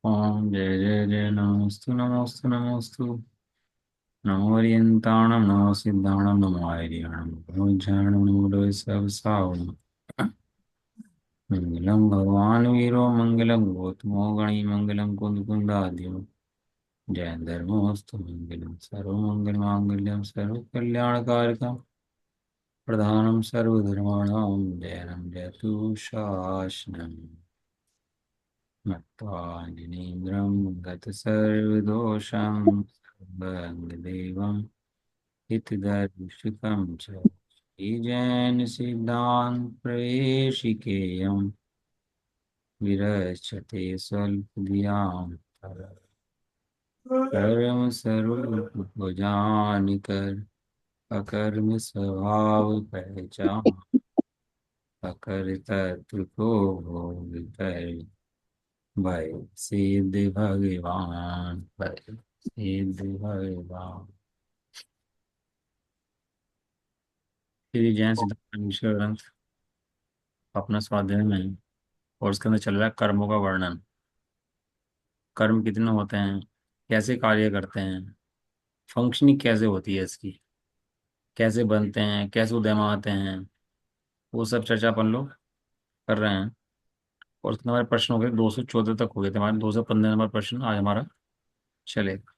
ओम जय जय जय नमोस्तु नमोस्तु नमोस्तु। नमो ओरियंताणम नमो सिद्धाणम नमो आर्याणम नमो ज्ञानम नमो सब सावणम। मंगलम भगवान वीरो मंगलम गौतमो गणी मंगलम कुंद कुंदाद्यो। जय धर्मोस्तु मंगलम सर्वमंगल मांगल्यम सर्व कल्याणकारकम प्रधानम सर्वधर्माणां जयनं जयतु शासनम्। मत्वाञ्जनीन्द्रं गतसर्वदोषं सर्वङ्गदेवं हितदर्शकं च श्रीजैनसिद्धान्तप्रवेशिकेयं विरचते स्वल्पधियां कर्म सर्वभुजानिकर अकर्म स्वभाव पहचान अकर तत्व को भोग भाई सिद्ध भगवान भाई सिद्ध भगवान। श्री जैन सिद्धांत ईश्वर ग्रंथ अपना स्वाध्याय में है और उसके अंदर चल रहा है कर्मों का वर्णन। कर्म कितने होते हैं, कैसे कार्य करते हैं, फंक्शनिंग कैसे होती है इसकी, कैसे बनते हैं, कैसे उदय में आते हैं, वो सब चर्चा अपन लोग कर रहे हैं। और उसके हमारे प्रश्न हो गए 214 तक हो गए थे, हमारे 215 नंबर प्रश्न आज हमारा चलेगा।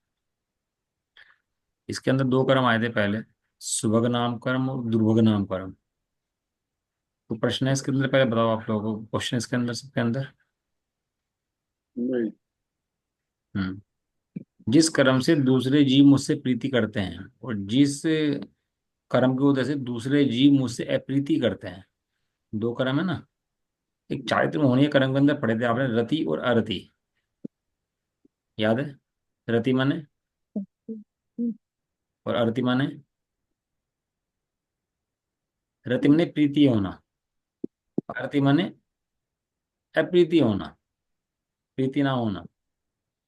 इसके अंदर दो कर्म आए थे पहले, सुभग नाम कर्म और दुर्भग नाम कर्म। तो प्रश्न है इसके अंदर, पहले बताओ आप लोगों को क्वेश्चन इसके अंदर सबके अंदर। नहीं। हम्म। जिस कर्म से दूसरे जीव मुझसे प्रीति करते हैं और जिस कर्म की वजह से दूसरे जीव मुझसे अप्रीति करते हैं, दो कर्म है ना। एक चारित्र में होनी कर्म के अंदर पढ़े थे आपने, रति और अरति, याद है? रति माने और अरति माने, रति माने प्रीति होना, अरति माने अप्रीति होना, प्रीति ना होना।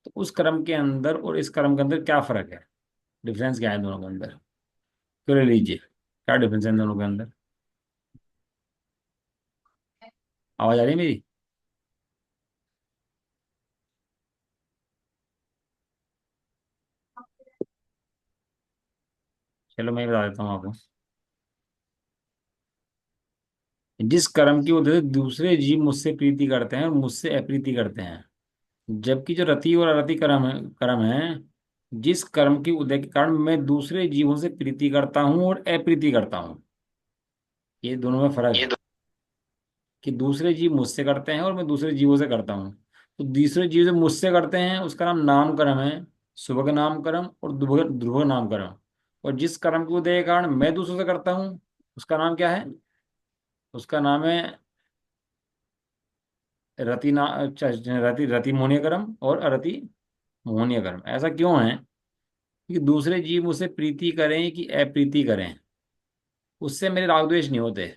तो उस कर्म के अंदर और इस कर्म के अंदर क्या फर्क है, डिफरेंस क्या है दोनों के अंदर? क्यों ले लीजिए, क्या डिफरेंस है इन दोनों के अंदर? आवाज आ रही है मेरी? चलो मैं बता देता हूँ आपको। जिस कर्म की वजह से दूसरे जीव मुझसे प्रीति करते हैं और मुझसे अप्रीति करते हैं, जबकि जो रति और अरति कर्म है, जिस कर्म की उदय के कारण मैं दूसरे जीवों से प्रीति करता हूं और अप्रीति करता हूं, ये दोनों में फर्क ये है। कि दूसरे जीव मुझसे करते हैं और मैं दूसरे जीवों से करता हूँ। तो दूसरे जीव जो मुझसे करते हैं उसका नाम नाम कर्म है, सुभग नाम कर्म और दुर्भग दुर्भग नाम कर्म। और जिस कर्म के उदय के कारण मैं दूसरों से करता हूँ, उसका नाम क्या है? उसका नाम है रति ना रति रति मोहनीय कर्म और अरति मोहनीय कर्म। ऐसा क्यों है कि दूसरे जीव मुझसे प्रीति करें कि अप्रीति करें, उससे मेरे राग द्वेष नहीं होते।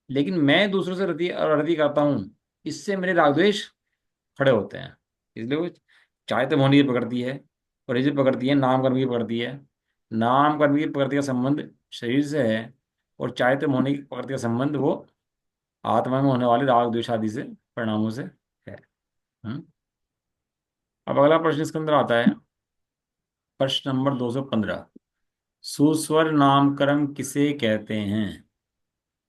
लेकिन मैं दूसरों से रति और अरति करता हूँ, इससे मेरे राग द्वेष खड़े होते हैं। इसलिए वो चाहे तो मोहनी की पकड़ती है और ये जो पकड़ती है नाम कर्म की पकड़ती है। नाम कर्म की पकड़ती का संबंध शरीर से है और चाहे तो मोहनी की पकड़ती का संबंध वो आत्मा में होने वाले राग द्वेष आदि से परिणामों से है। हम्म। अब अगला प्रश्न इसके अंदर आता है, प्रश्न नंबर 215। सुस्वर नाम कर्म किसे कहते हैं?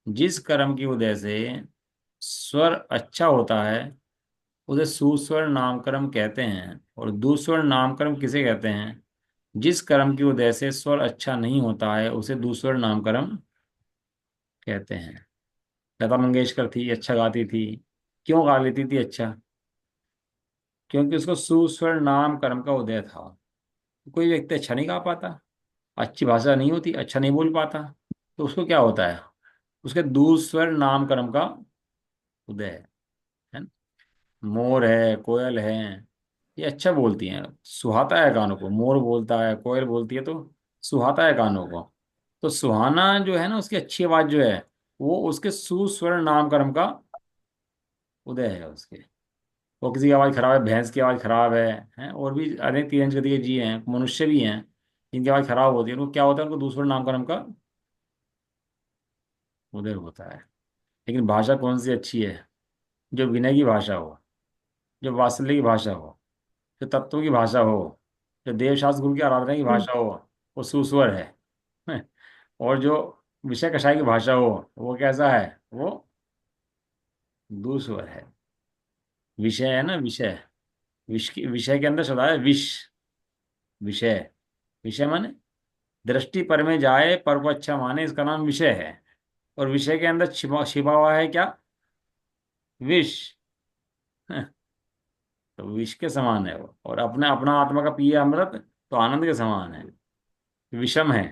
जिस कर्म की वजह से स्वर अच्छा होता है उसे सुस्वर नामकरण कहते हैं। और दुस्वर नामकरण किसे कहते हैं? जिस कर्म की वजह से स्वर अच्छा नहीं होता है उसे दुस्वर नामकरण कहते हैं। लता मंगेशकर थी, अच्छा गाती थी। क्यों गा लेती थी अच्छा? क्योंकि उसको सुस्वर नाम कर्म का उदय था। कोई व्यक्ति अच्छा नहीं गा पाता, अच्छी भाषा नहीं होती, अच्छा नहीं बोल पाता, तो उसको क्या होता है? उसके दुस्वर नाम कर्म का उदय है ना? मोर है, कोयल है, ये अच्छा बोलती हैं, सुहाता है कानों को। मोर बोलता है, कोयल बोलती है तो सुहाता है कानों को। तो सुहाना जो है ना, उसकी अच्छी आवाज जो है, वो उसके सुस्वर नाम कर्म का उदय है उसके। वो किसी की आवाज खराब है, भैंस की आवाज खराब है और भी अनेक तीन गति के जी हैं, मनुष्य भी हैं, इनकी आवाज खराब होती है, उनको क्या होता है? उनको दूसरे नाम कर्म का उदय होता है। लेकिन भाषा कौन सी अच्छी है? जो विनय की भाषा हो, जो वात्सल्य की भाषा हो, जो तत्वों की भाषा हो, जो देवशास्त्र गुरु की आराधना की हम्म, भाषा हो, वो सुस्वर है। और जो विषय कषाय की भाषा हो, वो कैसा है? वो दूस्वर है। विषय है ना, विषय। विषय के अंदर शब्द आया विष। विषय। विषय माने दृष्टि पर में जाए, पर को अच्छा माने, इसका नाम विषय है। और विषय के अंदर छिपा छिपा हुआ है क्या? विष। तो विष के समान है वो, और अपने अपना आत्मा का पिए अमृत, तो आनंद के समान है। विषम है।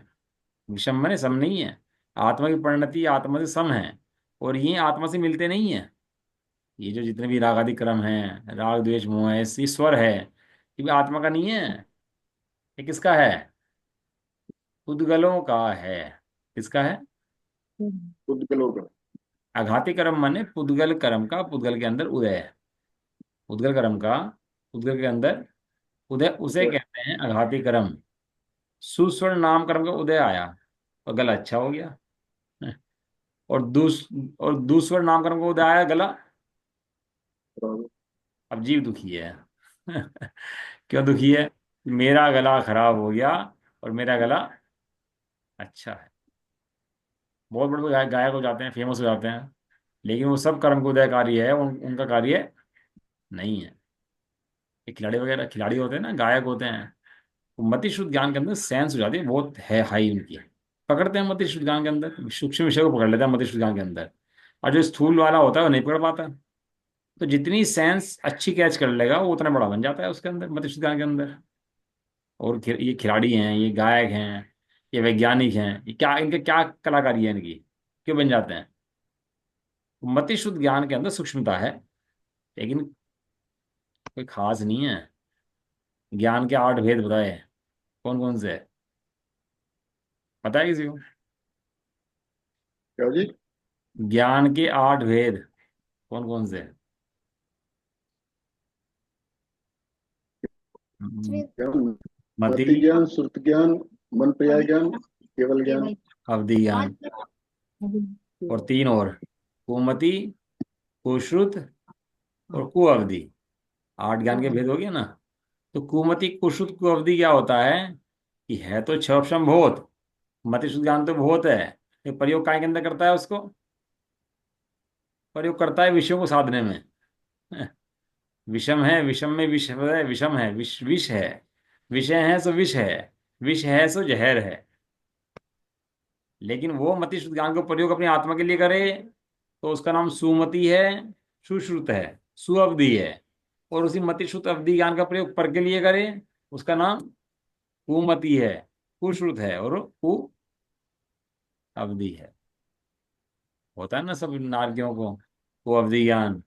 विषम माने सम नहीं है। आत्मा की परिणति आत्मा से सम है। और ये आत्मा से मिलते नहीं है। ये जो जितने भी राग आदि क्रम हैं, राग द्वेष मोह है, ये स्वर है, ये भी आत्मा का नहीं है। ये किसका है? पुद्गलों का है। किसका है? उद्गलों का। आघाती कर्म माने पुद्गल कर्म का, पुद्गल के अंदर उदय है। पुद्गल कर्म का पुद्गल के अंदर उदय, उसे उदय। कहते हैं आघाती कर्म। सुस्वर्ण नाम कर्म का उदय आया और गला अच्छा हो गया। और और दूसवर नाम कर्म का उदय आया, गला। बराबर। अब जीव दुखी है। क्यों दुखी है? मेरा गला खराब हो गया और मेरा गला अच्छा है। बहुत बड़े बड़े गायक हो जाते हैं, फेमस हो जाते हैं, लेकिन वो सब कर्म का उदयकारी है, उनका कार्य नहीं है। ये खिलाड़ी वगैरह, खिलाड़ी होते हैं ना, गायक होते हैं, वो मति शुद्ध ज्ञान के अंदर सेंस हो जाती है, बहुत है हाई उनकी। पकड़ते हैं मति शुद्ध ज्ञान के अंदर, सूक्ष्म विषय को पकड़ लेते हैं मति शुद्ध ज्ञान के अंदर। और जो स्थूल वाला होता है वो नहीं पकड़ पाता। तो जितनी सेंस अच्छी कैच कर लेगा, वो उतना बड़ा बन जाता है उसके अंदर, मति शुद्ध ज्ञान के अंदर। और ये खिलाड़ी हैं, ये गायक हैं, ये वैज्ञानिक हैं, ये क्या, इनके क्या कलाकारी है इनकी, क्यों बन जाते हैं? मति शुद्ध ज्ञान के अंदर सूक्ष्मता है, लेकिन कोई खास नहीं है। ज्ञान के 8 भेद बताए। कौन कौन से है? पता है किसी को? क्या जी? ज्ञान के 8 भेद कौन कौन से हैं? हम्म, ज्ञान। मति, मति ज्ञान, श्रुत ज्ञान, मन पर्याय ज्ञान, केवल ज्ञान। अवधि ज्ञान, और 3 और, कुमति, कुश्रुत और कुअवधि। 8 ज्ञान के भेद हो गए ना। तो कुमति कुश्रुत कुअवधि क्या होता है? कि है तो क्षरक्षम बहुत, मति शुद्ध ज्ञान तो बहुत है, ये प्रयोग काय के अंदर करता है उसको? प्रयोग करता है विषयों को साधने में। विषम है, विषम में विष है, विषम है, विष विष है। विषय है सो विष है। विष है सो जहर है। लेकिन वो मति शुद्ध ज्ञान को प्रयोग अपनी आत्मा के लिए करे, तो उसका नाम सुमति है, सुश्रुत है, सुअवधि है। और उसी मति शुद्ध अवधि ज्ञान का प्रयोग पर के लिए करे, उसका नाम कुमति है, कुश्रुत है, और कु अवधि है। होता है ना सब नारकियों को कुअवधि ज्ञान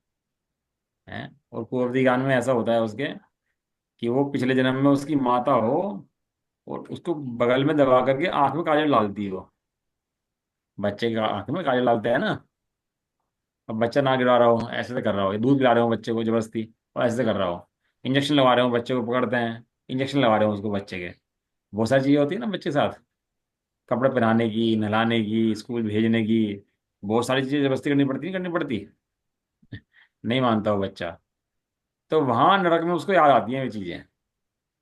है। और कुअवधि ज्ञान में ऐसा होता है उसके, कि वो पिछले जन्म में उसकी माता हो, और उसको बगल में दबा करके आंख में काजल डालती है वो। बच्चे की आंख में काजल डालते हैं ना। अब बच्चा ना गिरा रहा हो, ऐसे से कर रहा हो, दूध पिला रहे हो बच्चे को जबरदस्ती, और ऐसे से कर रहा हो, इंजेक्शन लगा रहे हो बच्चे को, पकड़ते हैं इंजेक्शन लगा रहे हो उसको बच्चे के। बहुत सारी चीजें होती है ना बच्चे के साथ, कपड़े पहनाने की, नहलाने की, स्कूल भेजने की, बहुत सारी चीजें जबरदस्ती करनी पड़ती, नहीं करनी पड़ती? नहीं मानता वो बच्चा। तो वहां नरक में उसको याद आती हैं ये चीजें।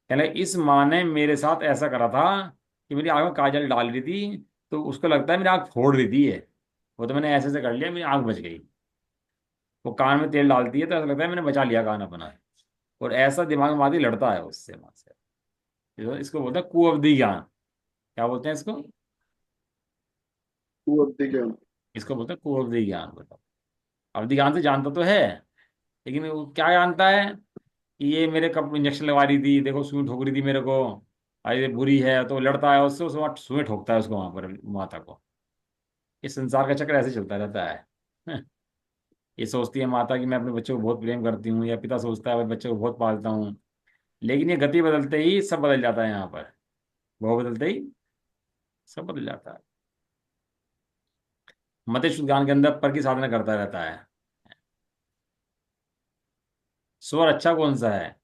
कहने इस माँ ने मेरे साथ ऐसा करा था, कि मेरी आंख में काजल डाल रही थी, तो उसको लगता है मेरी आंख फोड़ रही थी ये, वो तो मैंने ऐसे ऐसे कर लिया, मेरी आंख बच गई। वो कान में तेल डालती है तो ऐसा लगता है मैंने बचा लिया कान अपना। और ऐसा दिमाग में आदमी लड़ता है उससे, माँ से। इसको बोलते हैं कुअवधि ज्ञान। क्या बोलते हैं इसको? तू अवधि ज्ञान। इसको बोलते हैं कुअवधि ज्ञान। बताओ। अवधि ज्ञान से जानता तो है, लेकिन वो क्या जानता है? कि ये मेरे कब इंजेक्शन लगवा रही थी, देखो सुई ठोक रही थी मेरे को, अरे ये बुरी है, तो लड़ता है उससे, उस वहाँ सुई ठोकता है उसको वहां पर, माता को। इस संसार का चक्र ऐसे चलता रहता है। ये सोचती है माता कि मैं अपने बच्चे को बहुत प्रेम करती हूँ, या पिता सोचता है मैं बच्चे को बहुत पालता हूँ। लेकिन ये गति बदलते ही सब बदल जाता है यहाँ पर। वो बदलते ही सब बदल जाता है। मत शुद्ध ज्ञान के अंदर पर की साधना करता रहता है। स्वर अच्छा कौन सा है?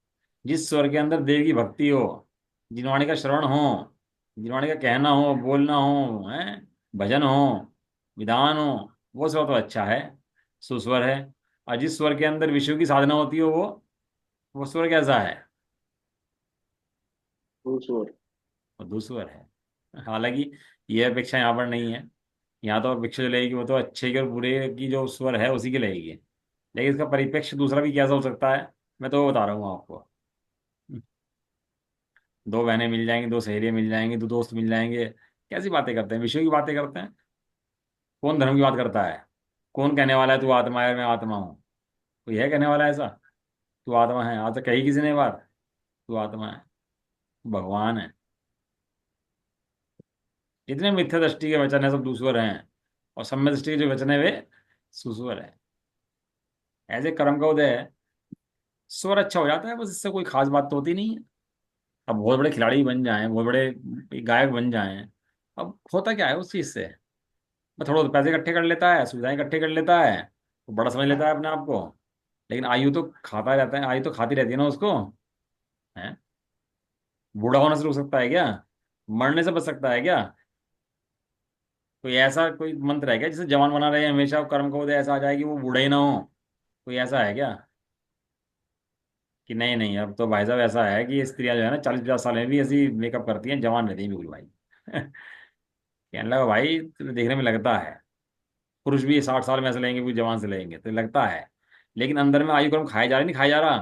जिस स्वर के अंदर देव की भक्ति हो, जिनवाणी का श्रवण हो, जिनवाणी का कहना हो, बोलना हो, है, भजन हो, विधान हो, वो स्वर तो अच्छा है, सुस्वर है। और जिस स्वर के अंदर विषयों की साधना होती हो, वो स्वर कैसा है? भूस्वर। वो दूसर है। हालांकि यह अपेक्षा यहाँ पर नहीं है। यहाँ तो अपेक्षा जो लगेगी वो तो अच्छे की और बुरे की जो स्वर है उसी की लगेगी। लेकिन इसका परिप्रेक्ष्य दूसरा भी कैसा हो सकता है, मैं तो वो बता रहा हूँ आपको। दो बहनें मिल जाएंगी, दो सहेलियां मिल जाएंगी, दो दोस्त मिल जाएंगे, कैसी बातें करते हैं, विषयों की बातें करते हैं। कौन धर्म की बात करता है? कौन कहने वाला है तू आत्मा है और मैं आत्मा हूँ? कोई है कहने वाला है ऐसा? तू आत्मा है, आज तक कही किसी ने बात? तू आत्मा है, भगवान है। जितने मिथ्या दृष्टि के वचन है सब दूसरे हैं, और सम्य दृष्टि के जो वचन है वे सुस्वर है। ऐसे कर्म का उदय है, स्वर अच्छा हो जाता है, बस इससे कोई खास बात तो होती नहीं है। अब बहुत बड़े खिलाड़ी बन जाएं, बहुत बड़े गायक बन जाएं, अब होता क्या है उस चीज से? मैं थोड़ा बहुत पैसे इकट्ठे कर लेता है, सुविधाएं इकट्ठे कर लेता है, तो बड़ा समझ लेता है अपने आप को। लेकिन आयु तो खाता रहता है, आयु तो खाती रहती है ना उसको। है, बूढ़ा होने से रुक सकता है क्या? मरने से बच सकता है क्या? कोई ऐसा कोई मंत्र है क्या जिसे जवान बना रहे हमेशा, कर्म का उदय ऐसा आ जाए कि वो बूढ़े ही ना हो? कोई ऐसा है क्या? कि नहीं नहीं, अब तो भाई साहब ऐसा है कि स्त्रियां जो है ना 40-50 साल में भी ऐसी मेकअप करती हैं, जवान रहती हैं बिल्कुल भाई। कहने लगा भाई तुम्हें देखने में लगता है, पुरुष भी 60 साल में ऐसे लेंगे भी जवान से लेंगे तो लगता है, लेकिन अंदर में आयु क्रम खाया जा रहा है, नहीं खाया जा रहा।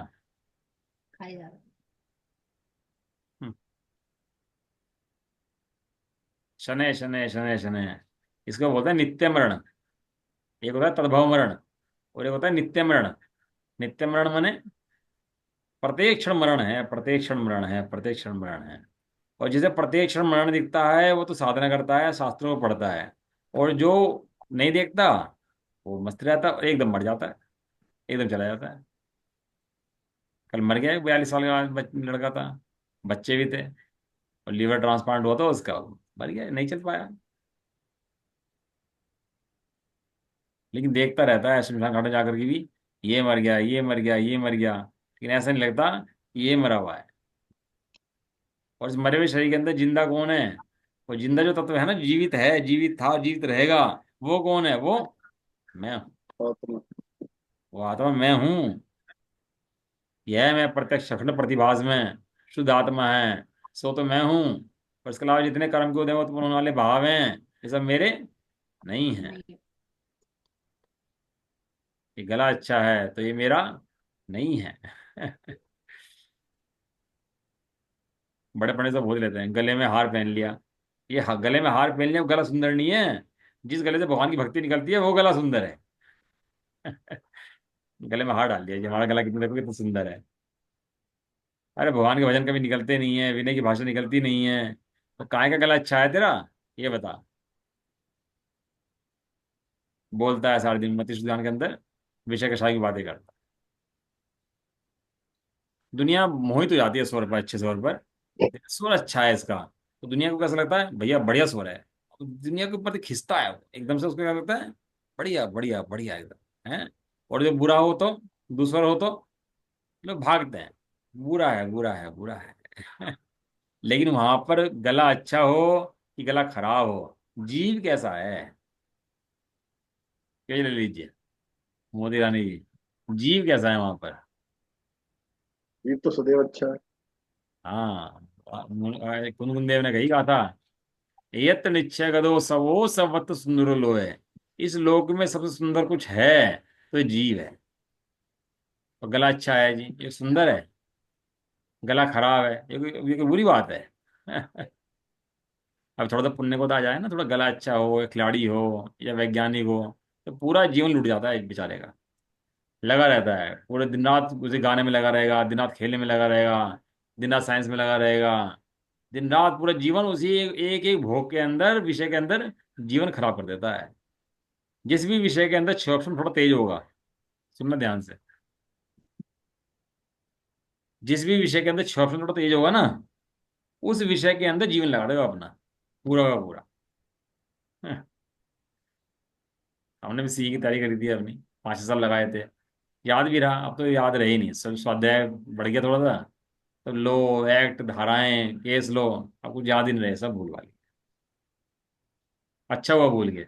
खाई जा रहा हम्म, शनै शनै शनै शनै, इसको बोलते हैं नित्य मरण। एक होता है तद्भव मरण, और एक होता है नित्य मरण। नित्य मरण माने प्रत्येक क्षण मरण है, प्रत्येक क्षण मरण है, प्रत्येक क्षण मरण है। और जिसे प्रत्येक क्षण मरण दिखता है वो तो साधना करता है, शास्त्रों को पढ़ता है। और जो नहीं देखता वो मस्त रहता है और एकदम मर जाता है, एकदम चला जाता है। कल मर गया 42 साल का लड़का था, बच्चे भी थे, और लीवर ट्रांसप्लांट हुआ था उसका, मर गया, नहीं चल पाया। लेकिन देखता रहता है शमशान घाट में जाकर के भी, ये मर गया, ये मर गया, ये मर गया, लेकिन ऐसा नहीं लगता कि ये मरा हुआ है। और इस मरे हुए शरीर के अंदर जिंदा कौन है? वो जिंदा जो तत्व है ना, जीवित है, जीवित था, जीवित रहेगा, वो कौन है? वो मैं हूं। आत्मा। वो आत्मा मैं हूं। यह मैं प्रत्यक्ष अखंड प्रतिभास में शुद्ध आत्मा है, सो तो मैं हूं। और इसके अलावा जितने कर्म के उदय उत्पन्न होने वाले भाव हैं ये सब मेरे नहीं है। है। नहीं है। ये गला अच्छा है तो ये मेरा नहीं है। बड़े बड़े सब बोल लेते हैं गले में हार पहन लिया। ये गले में हार पहन लिया वो गला सुंदर नहीं है। जिस गले से भगवान की भक्ति निकलती है वो गला सुंदर है। गले में हार डाल दिया, ये हमारा गला कितना, देखो कितना सुंदर है। अरे भगवान के भजन कभी निकलते नहीं है, विनय की भाषा निकलती नहीं है, तो काय का गला अच्छा है तेरा? ये बता। बोलता है सारे दिन मति सुधान के अंदर, विषय कषाय की बातें करता। दुनिया मोहित हो जाती है स्वर पर, अच्छे स्वर पर। स्वर अच्छा है इसका, तो दुनिया को कैसा लगता है, भैया बढ़िया स्वर है। तो दुनिया के ऊपर खिंचता है वो, एकदम से उसको क्या लगता है, बढ़िया बढ़िया बढ़िया एकदम है। और जो बुरा हो तो, दूसरा हो तो लोग भागते हैं, बुरा है बुरा है बुरा है। लेकिन वहां पर गला अच्छा हो कि गला खराब हो, जीव कैसा है, ये ले लीजिए मोदी रानी जी, जीव कैसा है वहां पर? ये तो सदैव अच्छा है। हाँ, कुंदन देव ने कही कहा था, यत निश्चय गदो सवो सवत सुंदर लोय। इस लोक में सबसे सुंदर कुछ है तो ये जीव है। और गला अच्छा है जी, ये सुंदर है। गला खराब है, ये कोई बुरी बात है? अब थोड़ा सा पुण्य को तो आ जाए ना, थोड़ा गला अच्छा हो, या खिलाड़ी हो या वैज्ञानिक हो, तो पूरा जीवन लुट जाता है एक बेचारे का। लगा रहता है पूरे दिन रात उसी गाने में लगा रहेगा, दिन रात खेलने में लगा रहेगा, दिन रात साइंस में लगा रहेगा, दिन रात पूरा जीवन उसी एक एक भोग के अंदर, विषय के अंदर जीवन खराब कर देता है। जिस भी विषय के अंदर क्षोभन थोड़ा तेज होगा, सुनना ध्यान से, जिस भी विषय के अंदर क्षोभन थोड़ा तेज होगा ना, उस विषय के अंदर जीवन लगा देगा अपना, पूरा का पूरा। हाँ, हमने भी सीए की तैयारी करी थी अपनी, 5 साल लगाए थे। याद भी रहा, अब तो याद रहे ही नहीं, सब स्वाध्याय बढ़ गया थोड़ा सा, तो लो, एक्ट, धाराएं, केस लो, अब कुछ याद ही नहीं रहे, सब भूल भाली। अच्छा हुआ भूल गए।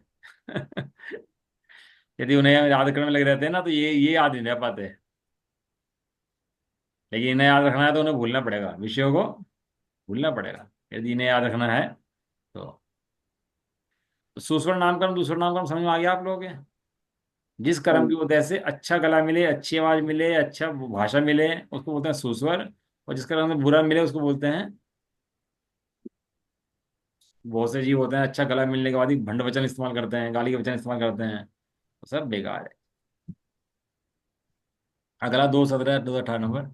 यदि उन्हें याद करने में लगे रहते हैं ना तो ये याद नहीं रह पाते। लेकिन इन्हें याद रखना है तो उन्हें भूलना पड़ेगा विषयों को, भूलना पड़ेगा यदि इन्हें याद रखना है तो। सूसवर नामकरण दूसरा नामकरण समझ में आ गया आप लोगों के? जिस हाँ कर्म की जी। वजह से अच्छा गला मिले, अच्छी आवाज मिले, अच्छा भाषा मिले, उसको बोलते हैं सूसवर। और जिस कर्म में बुरा मिले उसको बोलते हैं। बहुत से जीव होते हैं अच्छा गला मिलने के बाद ही भंड वचन इस्तेमाल करते हैं, गाली के वचन इस्तेमाल करते हैं, तो सब बेकार है। अगला 217 218 नंबर।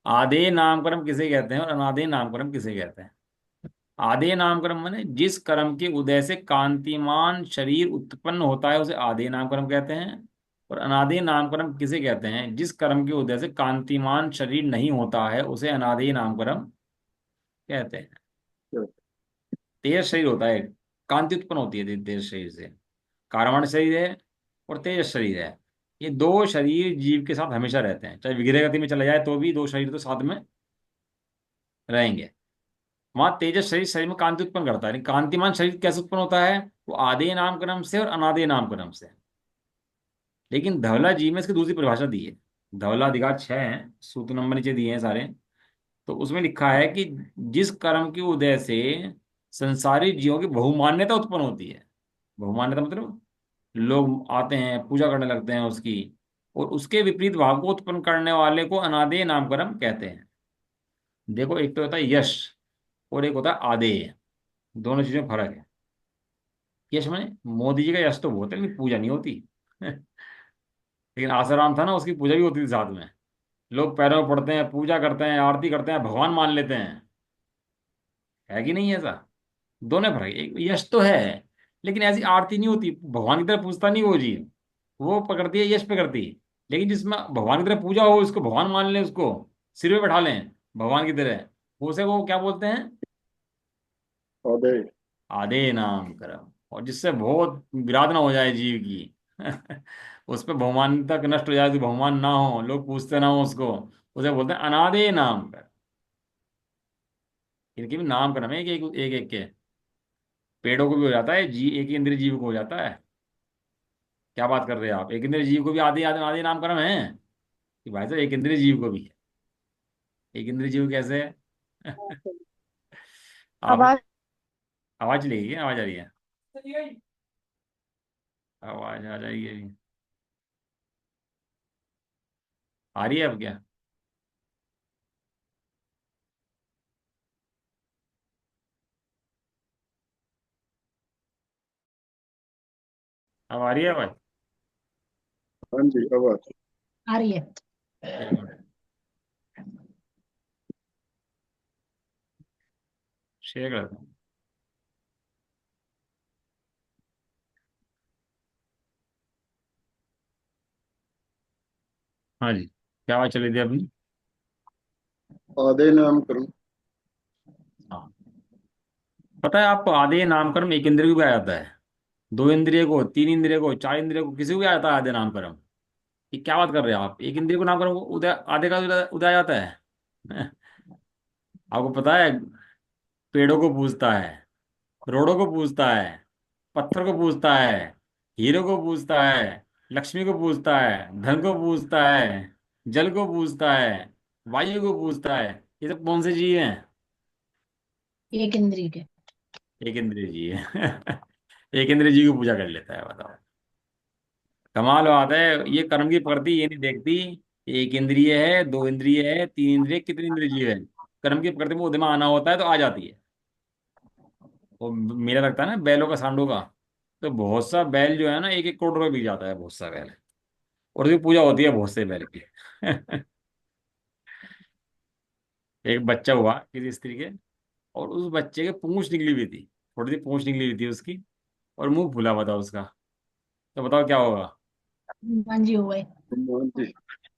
आदेय नामकरण किसे कहते हैं और अनादेय नामकरण किसे कहते हैं? आदेय नामकरण माने जिस कर्म के उदय से कांतिमान शरीर उत्पन्न होता है उसे आदेय नामकरण कहते हैं। और अनादेय नामकरण किसे कहते हैं? जिस कर्म के उदय से कांतिमान शरीर नहीं होता है उसे अनादेय नामकरण कहते हैं। तेज शरीर होता है, कांति उत्पन्न होती है तेज शरीर से। कार्बन शरीर है और तेज शरीर है। ये दो शरीर जीव के साथ हमेशा रहते हैं, चाहे विग्रह गति में चला जाए तो भी दो शरीर तो साथ में रहेंगे। वहां तेजस शरीर शरीर में कांति उत्पन्न करता है, लेकिन कांतिमान शरीर कैसे उत्पन्न होता है? वो आदेय नामकरण से और अनादेय नामकरण से। लेकिन धवला जी में इसकी दूसरी परिभाषा दी है। धवला अधिकार 6 है, सूत्र नंबर नीचे दिए हैं सारे। तो उसमें लिखा है कि जिस कर्म के उदय से संसारी जीवों की बहुमान्यता उत्पन्न होती है। बहुमान्यता मतलब लोग आते हैं पूजा करने लगते हैं उसकी, और उसके विपरीत भाव को उत्पन्न करने वाले को अनादेय नामकरण कहते हैं। देखो, एक तो होता है यश और एक होता है आदेय। दोनों चीजों में फर्क है। यश में मोदी जी का यश तो बहुत है लेकिन पूजा नहीं होती। लेकिन आसाराम था ना, उसकी पूजा भी होती थी साथ में। लोग पैरों में पड़ते हैं, पूजा करते हैं, आरती करते हैं, भगवान मान लेते हैं। है कि नहीं ऐसा? दोनों में फर्क है। एक यश तो है लेकिन ऐसी आरती नहीं होती, भगवान की तरह पूजता नहीं वो जी। वो पकड़ती है, यश पकड़ती है। लेकिन जिसमें भगवान की तरह पूजा हो, उसको भगवान मान लें, उसको सिर पे बैठा लें भगवान की तरह, उसे वो क्या बोलते हैं? पौधे। आधे नाम कर्म। और जिससे बहुत विराधना हो जाए जीव की, उस पर बहुमान तक नष्ट हो जाए, तो बहुमान ना हो, लोग पूछते ना हो उसको, उसे बोलते हैं अनादे नाम कर्म। इनके भी नाम कर्म है एक एक एक, एक के। पेड़ों को भी हो जाता है जी, एक ही इंद्रिय जीव को हो जाता है। क्या बात कर रहे हैं आप? एक इंद्रिय जीव को भी आधे आधे आधे नाम कर्म है कि भाई साहब? एक इंद्रिय जीव को भी है। एक इंद्रिय जीव कैसे है? आप आवाज। आवाज चली गई क्या? आवाज आ रही है? आवाज आ जाएगी अभी। आ रही है अब क्या? अब आ रही है आवाज? हाँ जी, आवाज। आ रही है। एक मिनट, शेयर करता हूँ। हाँ जी, क्या आवाज चली थी अपनी? आधे नाम करूं। हाँ। पता है आपको, आधे नामकर्म एक इंद्रिय को भी आ जाता है, दो इंद्रिय को, तीन इंद्रिय को, चार इंद्रिय को, किसी को भी आ जाता है आधे नामकर्म। ये क्या बात कर रहे हैं आप? एक इंद्रिय को नामकर्म को उदय, आधे का उदय उदय आ जाता है। आपको पता है, पेड़ों को पूजता है, रोड़ों को पूजता है, पत्थर को पूजता है, हीरो को पूजता है, लक्ष्मी को पूजता है, धन को पूजता है, जल को पूजता है, वायु को पूजता है। ये सब कौन से जीव हैं? एक इंद्री के। एक इंद्रिय जीव है। एक इंद्रिय जीव की पूजा कर लेता है, बताओ। कमाल बात है। ये कर्म की प्रकृति ये नहीं देखती एक इंद्रिय है, दो इंद्रिय है, तीन इंद्रिय, कितनी इंद्रिय जीव है। कर्म की प्रकृति में उद्यम आना होता है तो आ जाती है। वो मेला लगता है ना बैलों का, सांडों का, तो बहुत सा बैल जो है ना, एक एक करोड़ रुपये बिक जाता है, बहुत सा बैल। और उसकी पूजा होती है बहुत से बैल की। एक बच्चा हुआ किसी स्त्री के, और उस बच्चे के पूंछ निकली हुई थी, थोड़ी सी पूंछ निकली हुई थी उसकी, और मुंह फूला हुआ था उसका। तो बताओ क्या होगा? हनुमान जी हो गए। हनुमान जी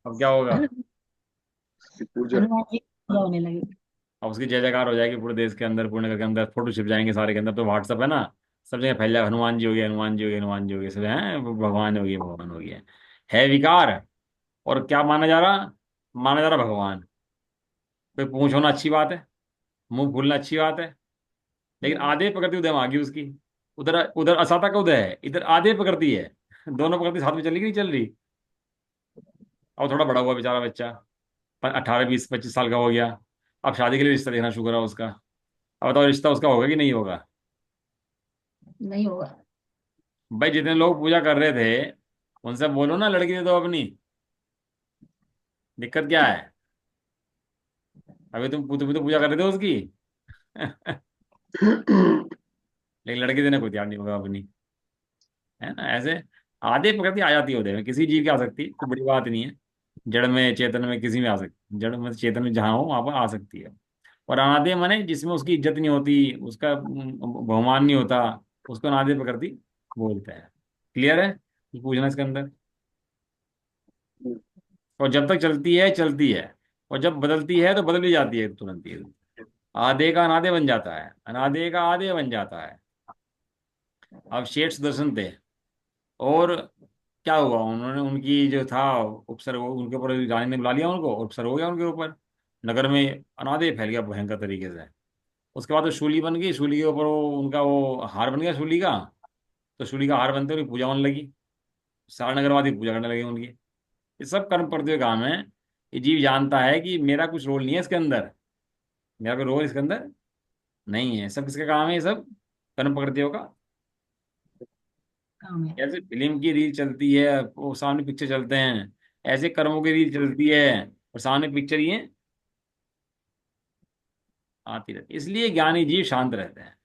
अब क्या होगा? की पूजा। हनुमान जी पूजा होने लगी। अब उसकी जय जयकार हो जाएगी पूरे देश के अंदर, पूरे नगर के अंदर, फोटो छिप जाएंगे सारे के अंदर, तो व्हाट्सअप है ना, सब जगह फैल जाएगा, हनुमान जी हो गए, हनुमान जी हो गए, हनुमान जी हो गए, सब हैं भगवान हो गए, भगवान हो गए। है विकार। और क्या माना जा रहा? माना जा रहा भगवान। कोई पूंछ होना अच्छी बात है, मुंह फूलना अच्छी बात है, लेकिन आधे प्रकृति उदय में आ गई उसकी। उधर उधर असाता का उदय है, इधर आधे प्रकृति है। दोनों प्रकृति साथ में चली कि नहीं चल रही? अब थोड़ा बड़ा हुआ बेचारा बच्चा, 18 20 25 साल का हो गया। अब शादी के लिए रिश्ता देखना शुरू करा उसका। अब बताओ रिश्ता उसका होगा कि नहीं होगा? नहीं होगा। भाई जितने लोग पूजा कर रहे थे उनसे बोलो ना लड़की दे दो अपनी। दिक्कत क्या है? अभी तुम तो पूजा कर रहे थे उसकी। लेकिन लड़की देने को तैयार नहीं होगा अपनी। है ना ऐसे? आधे प्रकृति आ जाती है उदय में, किसी जीव की आ सकती है, कोई बड़ी बात नहीं है। जड़ में चेतन में किसी में आ सकती, जड़ में चेतन में जहाँ हो वहां पर आ सकती है। और अनादे माने जिसमें उसकी इज्जत नहीं होती, उसका बहुमान नहीं होता, उसको अनादे प्रकृति बोलते हैं। क्लियर है? ये पूछना इसके अंदर। और जब तक चलती है चलती है, और जब बदलती है तो बदल भी जाती है तुरंत ही। आधे का अनादे बन जाता है, अनादे का आधे बन जाता है। अब शेठ सुदर्शन थे, और क्या हुआ, उन्होंने उनकी जो था उपसर्ग, उनके ऊपर रानी ने बुला लिया उनको, उपसर्ग हो गया उनके ऊपर। नगर में अनादे फैल गया भयंकर तरीके से। उसके बाद तो शूली बन गई, शूली के ऊपर वो उनका वो हार बन गया शूली का। तो शूली का हार बनते हुए पूजा होने लगी, सारे नगरवासी पूजा करने लगे उनकी। ये सब कर्म करते हुए काम है। ये जीव जानता है कि मेरा कुछ रोल नहीं है इसके अंदर, मेरा कोई रोल इसके अंदर नहीं है। सब किसका काम है ये सब? कर्म प्रकृतियों का। काम है। जैसे फिल्म की रील चलती है, वो सामने पिक्चर चलते हैं, ऐसे कर्मों की रील चलती है और सामने पिक्चर ये आती रहती है। इसलिए ज्ञानी जीव शांत रहते हैं।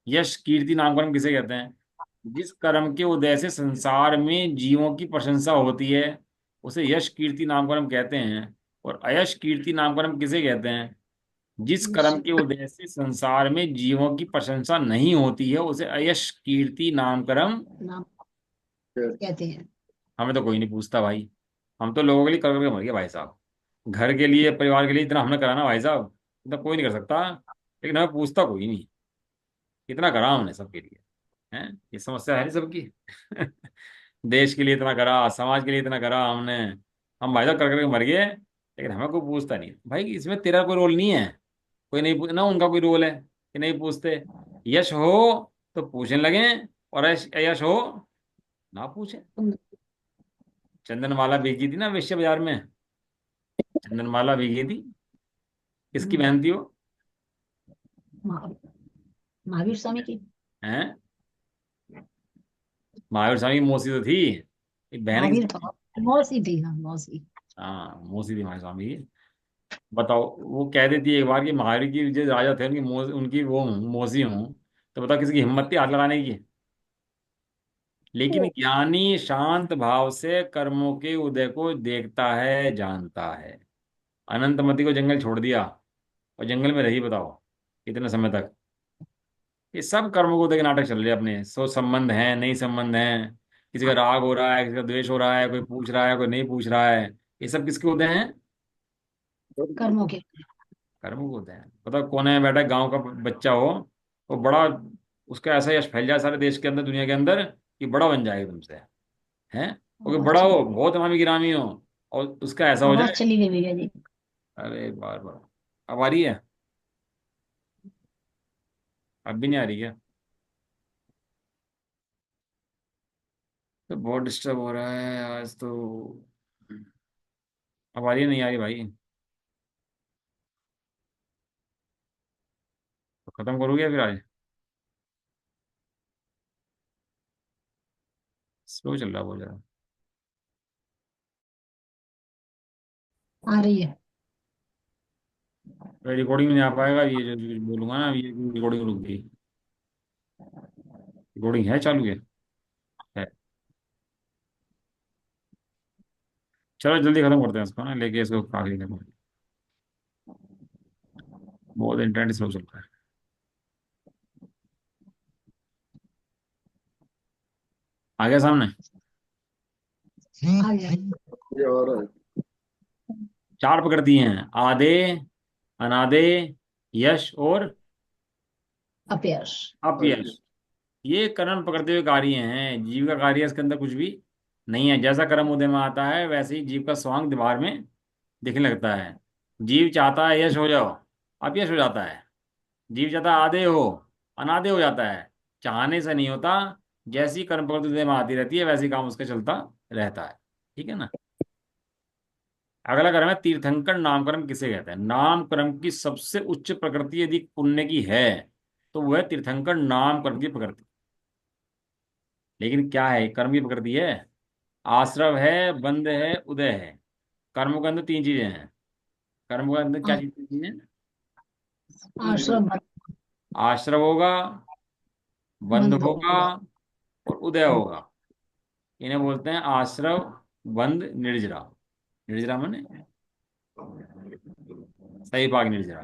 यश कीर्ति नाम कर्म किसे कहते हैं? जिस कर्म के उदय से संसार में जीवों की प्रशंसा होती है उसे यश कीर्ति नाम कर्म कहते हैं। और अयश कीर्ति नाम कर्म किसे कहते हैं? जिस कर्म के उदय से संसार में जीवों की प्रशंसा नहीं होती है उसे अयश कीर्ति नाम कर्म। नाम yes, कहते हैं। हमें तो कोई नहीं पूछता भाई। हम तो लोगों के लिए कर करके मर गए भाई साहब। घर के लिए, परिवार के लिए इतना हमने करा ना भाई साहब, इतना कोई नहीं कर सकता। लेकिन हमें पूछता कोई नहीं। इतना करा हमने सबके लिए। हैं, ये समस्या है नहीं सबकी। देश के लिए इतना करा, समाज के लिए इतना करा हमने। हम भाई साहब कर करके मर गए, लेकिन हमें कोई पूछता नहीं भाई। इसमें तेरा कोई रोल नहीं है, कोई नहीं ना उनका कोई रोल है कि नहीं पूछते। यश हो तो पूछने लगे, और यश हो ना पूछे। तुम चंदनमाला बिकी थी ना वेश्या बाजार में, चंदनमाला बिकी थी, किसकी बहन थी वो? महा- महावीर स्वामी की। हैं? महावीर स्वामी की मौसी तो थी, एक बहन महावीर किसकी थी? मौसी थी, हाँ मौसी। हाँ मौसी थी महावीर स्वामी की। बताओ, वो कह देती है एक बार कि महावीर की जो राजा थे उनकी उनकी वो मौसी हूँ, तो बताओ किसकी हिम्मत थी हाथ लगाने की? लेकिन ज्ञानी शांत भाव से कर्मों के उदय को देखता है, जानता है। अनंतमति को जंगल छोड़ दिया और जंगल में रही, बताओ कितने समय तक। ये सब कर्मों को देख नाटक चल रहे हैं अपने, सो संबंध है नहीं संबंध है, किसी का राग हो रहा है, किसी का द्वेष हो रहा है, कोई पूछ रहा है कोई नहीं पूछ रहा है। ये सब किसके होते हैं? कर्मों के। कर्मों के होते हैं। पता कौन है बैठा गांव का बच्चा हो, वो बड़ा, उसका ऐसा यश फैल जाए सारे देश के अंदर दुनिया के अंदर कि बड़ा बन जाएगा तुमसे। हैं? वो आवाज बड़ा चली हो, गई। बहुत नामी गिरामी हो, और उसका ऐसा हो आवाज जाए। चली गई भैया जी। अरे बार बार। अब आ रही है? अब भी नहीं आ रही है? तो बहुत डिस्टर्ब हो रहा है आज तो। अब आ रही है नहीं आ रही भाई? तो खत्म करोगे फिर आज? स्लो चल रहा है बहुत ज्यादा। आ रही है। रिकॉर्डिंग में नहीं आ पाएगा ये जो जो बोलूंगा ना, ये रिकॉर्डिंग रुक गई। रिकॉर्डिंग है चालू है। चलो जल्दी खत्म करते हैं इसको ना, लेके इसको आखिरी खत्म। बहुत इंटरनेट स्लो चल रहा है। आ गया सामने? आ गया। ये और है। चार पकड़ दिए हैं, आधे, अनादे, यश और अपयश। अब अपयश। ये कर्म पकड़ते हुए कार्य हैं, जीव का कार्य इसके अंदर कुछ भी नहीं है। जैसा कर्म उदय में आता है वैसे ही जीव का स्वांग दीवार में दिखने लगता है। जीव चाहता है यश हो जाओ, अपयश हो जाता है। जीव चाहता है आधे हो, अनादे हो जाता है। चाहने से नहीं होता, जैसी कर्म प्रवृत्ति उदय में आती रहती है वैसे ही काम उसका चलता रहता है। ठीक है ना? अगला क्रम है तीर्थंकर नामकरण किसे कहते हैं। नामकरण की सबसे उच्च प्रकृति यदि पुण्य की है तो वह तीर्थंकर नामकरण की प्रकृति। लेकिन क्या है कर्म की प्रकृति है। आश्रव है, बंध है, उदय है। कर्म के अंदर तीन चीजें हैं। कर्म के अंदर क्या चीजें हैं। आश्रम आश्रव होगा, बंध बंद होगा और उदय होगा। इन्हें बोलते हैं आश्रव, बंध, निर्जरा। निर्जरा माने सही भाग निर्जरा।